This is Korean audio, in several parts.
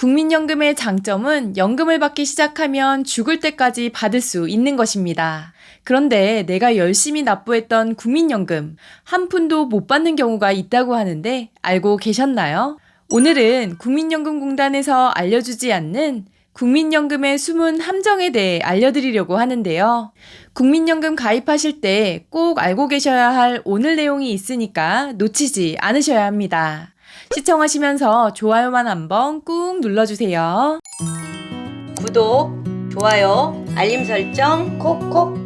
국민연금의 장점은 연금을 받기 시작하면 죽을 때까지 받을 수 있는 것입니다. 그런데 내가 열심히 납부했던 국민연금 한 푼도 못 받는 경우가 있다고 하는데 알고 계셨나요? 오늘은 국민연금공단에서 알려주지 않는 국민연금의 숨은 함정에 대해 알려드리려고 하는데요. 국민연금 가입하실 때 꼭 알고 계셔야 할 오늘 내용이 있으니까 놓치지 않으셔야 합니다. 시청하시면서 좋아요만 한번 꾹 눌러주세요. 구독, 좋아요, 알림 설정 콕콕.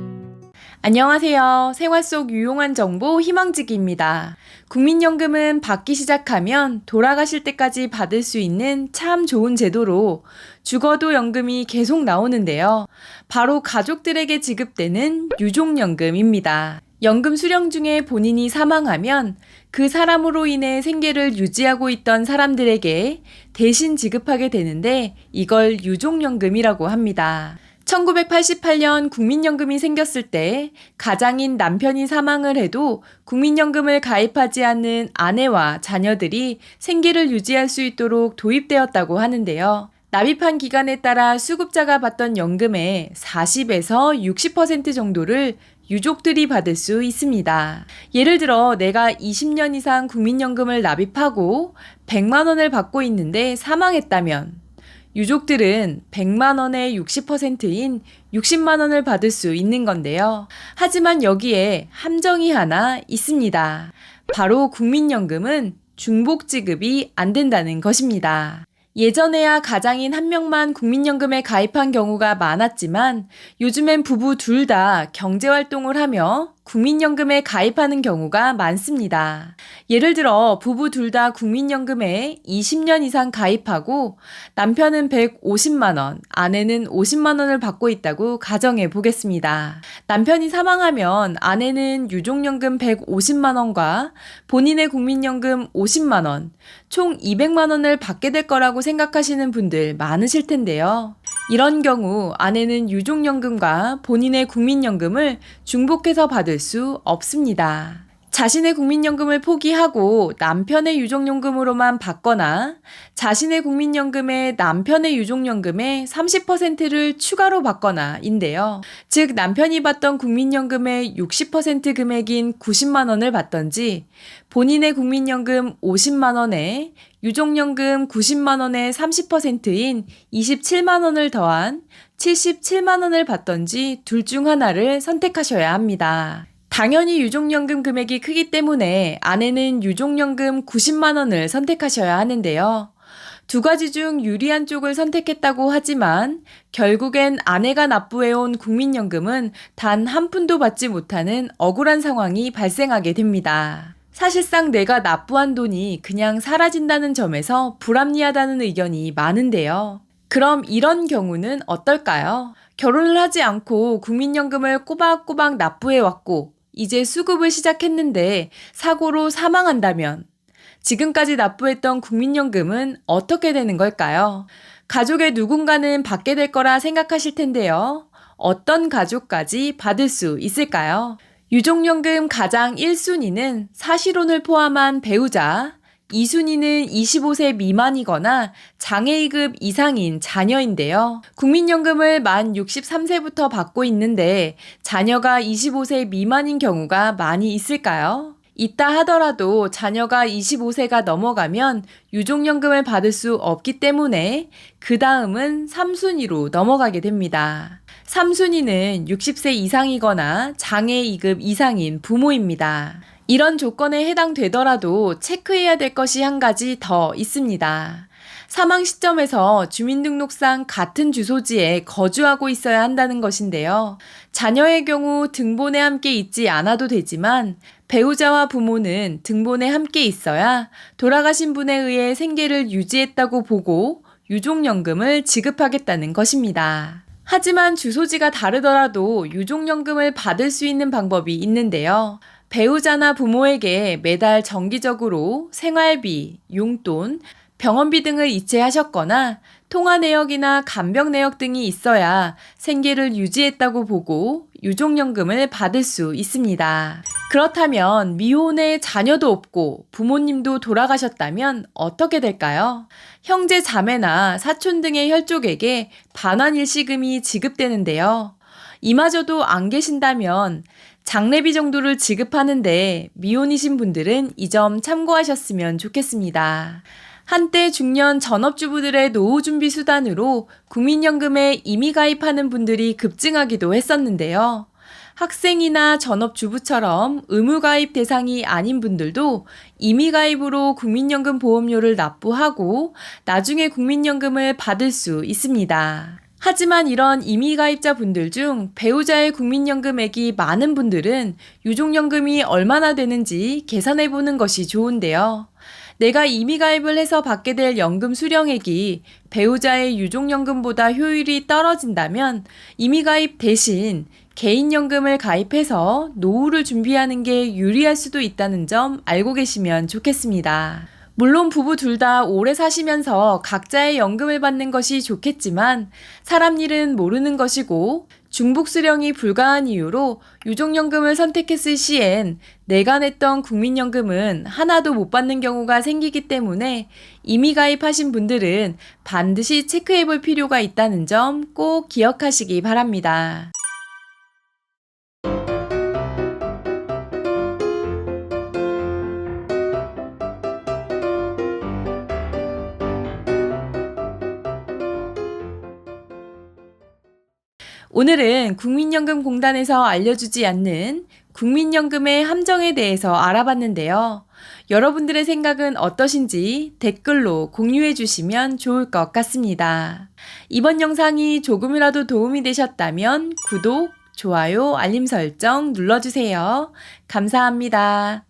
안녕하세요. 생활 속 유용한 정보 희망지기입니다. 국민연금은 받기 시작하면 돌아가실 때까지 받을 수 있는 참 좋은 제도로 죽어도 연금이 계속 나오는데요. 바로 가족들에게 지급되는 유족연금입니다. 연금 수령 중에 본인이 사망하면 그 사람으로 인해 생계를 유지하고 있던 사람들에게 대신 지급하게 되는데 이걸 유족연금이라고 합니다. 1988년 국민연금이 생겼을 때 가장인 남편이 사망을 해도 국민연금을 가입하지 않는 아내와 자녀들이 생계를 유지할 수 있도록 도입되었다고 하는데요. 납입한 기간에 따라 수급자가 받던 연금의 40에서 60% 정도를 유족들이 받을 수 있습니다. 예를 들어 내가 20년 이상 국민연금을 납입하고 100만 원을 받고 있는데 사망했다면 유족들은 100만 원의 60%인 60만 원을 받을 수 있는 건데요. 하지만 여기에 함정이 하나 있습니다. 바로 국민연금은 중복 지급이 안 된다는 것입니다. 예전에야 가장인 한 명만 국민연금에 가입한 경우가 많았지만 요즘엔 부부 둘 다 경제활동을 하며 국민연금에 가입하는 경우가 많습니다. 예를 들어 부부 둘 다 국민연금에 20년 이상 가입하고 남편은 150만 원, 아내는 50만 원을 받고 있다고 가정해 보겠습니다. 남편이 사망하면 아내는 유족연금 150만 원과 본인의 국민연금 50만 원, 총 200만 원을 받게 될 거라고 생각하시는 분들 많으실 텐데요. 이런 경우 아내는 유족연금과 본인의 국민연금을 중복해서 받을 수 없습니다. 자신의 국민연금을 포기하고 남편의 유족연금으로만 받거나 자신의 국민연금에 남편의 유족연금의 30%를 추가로 받거나인데요. 즉 남편이 받던 국민연금의 60% 금액인 90만 원을 받던지 본인의 국민연금 50만 원에 유족연금 90만 원의 30%인 27만 원을 더한 77만 원을 받던지 둘 중 하나를 선택하셔야 합니다. 당연히 유족연금 금액이 크기 때문에 아내는 유족연금 90만 원을 선택하셔야 하는데요. 두 가지 중 유리한 쪽을 선택했다고 하지만 결국엔 아내가 납부해온 국민연금은 단 한 푼도 받지 못하는 억울한 상황이 발생하게 됩니다. 사실상 내가 납부한 돈이 그냥 사라진다는 점에서 불합리하다는 의견이 많은데요. 그럼 이런 경우는 어떨까요? 결혼을 하지 않고 국민연금을 꼬박꼬박 납부해왔고 이제 수급을 시작했는데 사고로 사망한다면 지금까지 납부했던 국민연금은 어떻게 되는 걸까요? 가족의 누군가는 받게 될 거라 생각하실 텐데요. 어떤 가족까지 받을 수 있을까요? 유족연금 가장 1순위는 사실혼을 포함한 배우자, 2순위는 25세 미만이거나 장애이급 이상인 자녀인데요. 국민연금을 만 63세부터 받고 있는데 자녀가 25세 미만인 경우가 많이 있을까요? 있다 하더라도 자녀가 25세가 넘어가면 유족연금을 받을 수 없기 때문에 그 다음은 3순위로 넘어가게 됩니다. 3순위는 60세 이상이거나 장애 2급 이상인 부모입니다. 이런 조건에 해당되더라도 체크해야 될 것이 한 가지 더 있습니다. 사망 시점에서 주민등록상 같은 주소지에 거주하고 있어야 한다는 것인데요. 자녀의 경우 등본에 함께 있지 않아도 되지만 배우자와 부모는 등본에 함께 있어야 돌아가신 분에 의해 생계를 유지했다고 보고 유족연금을 지급하겠다는 것입니다. 하지만 주소지가 다르더라도 유족연금을 받을 수 있는 방법이 있는데요. 배우자나 부모에게 매달 정기적으로 생활비, 용돈, 병원비 등을 이체하셨거나 통화 내역이나 간병 내역 등이 있어야 생계를 유지했다고 보고 유족연금을 받을 수 있습니다. 그렇다면 미혼에 자녀도 없고 부모님도 돌아가셨다면 어떻게 될까요? 형제 자매나 사촌 등의 혈족에게 반환일시금이 지급되는데요. 이마저도 안 계신다면 장례비 정도를 지급하는데 미혼이신 분들은 이 점 참고하셨으면 좋겠습니다. 한때 중년 전업주부들의 노후준비 수단으로 국민연금에 임의 가입하는 분들이 급증하기도 했었는데요. 학생이나 전업주부처럼 의무가입 대상이 아닌 분들도 임의가입으로 국민연금 보험료를 납부하고 나중에 국민연금을 받을 수 있습니다. 하지만 이런 임의가입자 분들 중 배우자의 국민연금액이 많은 분들은 유족연금이 얼마나 되는지 계산해 보는 것이 좋은데요. 내가 임의가입을 해서 받게 될 연금 수령액이 배우자의 유족연금보다 효율이 떨어진다면 임의가입 대신 개인연금을 가입해서 노후를 준비하는 게 유리할 수도 있다는 점 알고 계시면 좋겠습니다. 물론 부부 둘 다 오래 사시면서 각자의 연금을 받는 것이 좋겠지만 사람 일은 모르는 것이고 중복 수령이 불가한 이유로 유족연금을 선택했을 시엔 내가 냈던 국민연금은 하나도 못 받는 경우가 생기기 때문에 임의 가입하신 분들은 반드시 체크해 볼 필요가 있다는 점 꼭 기억하시기 바랍니다. 오늘은 국민연금공단에서 알려주지 않는 국민연금의 함정에 대해서 알아봤는데요. 여러분들의 생각은 어떠신지 댓글로 공유해 주시면 좋을 것 같습니다. 이번 영상이 조금이라도 도움이 되셨다면 구독, 좋아요, 알림 설정 눌러주세요. 감사합니다.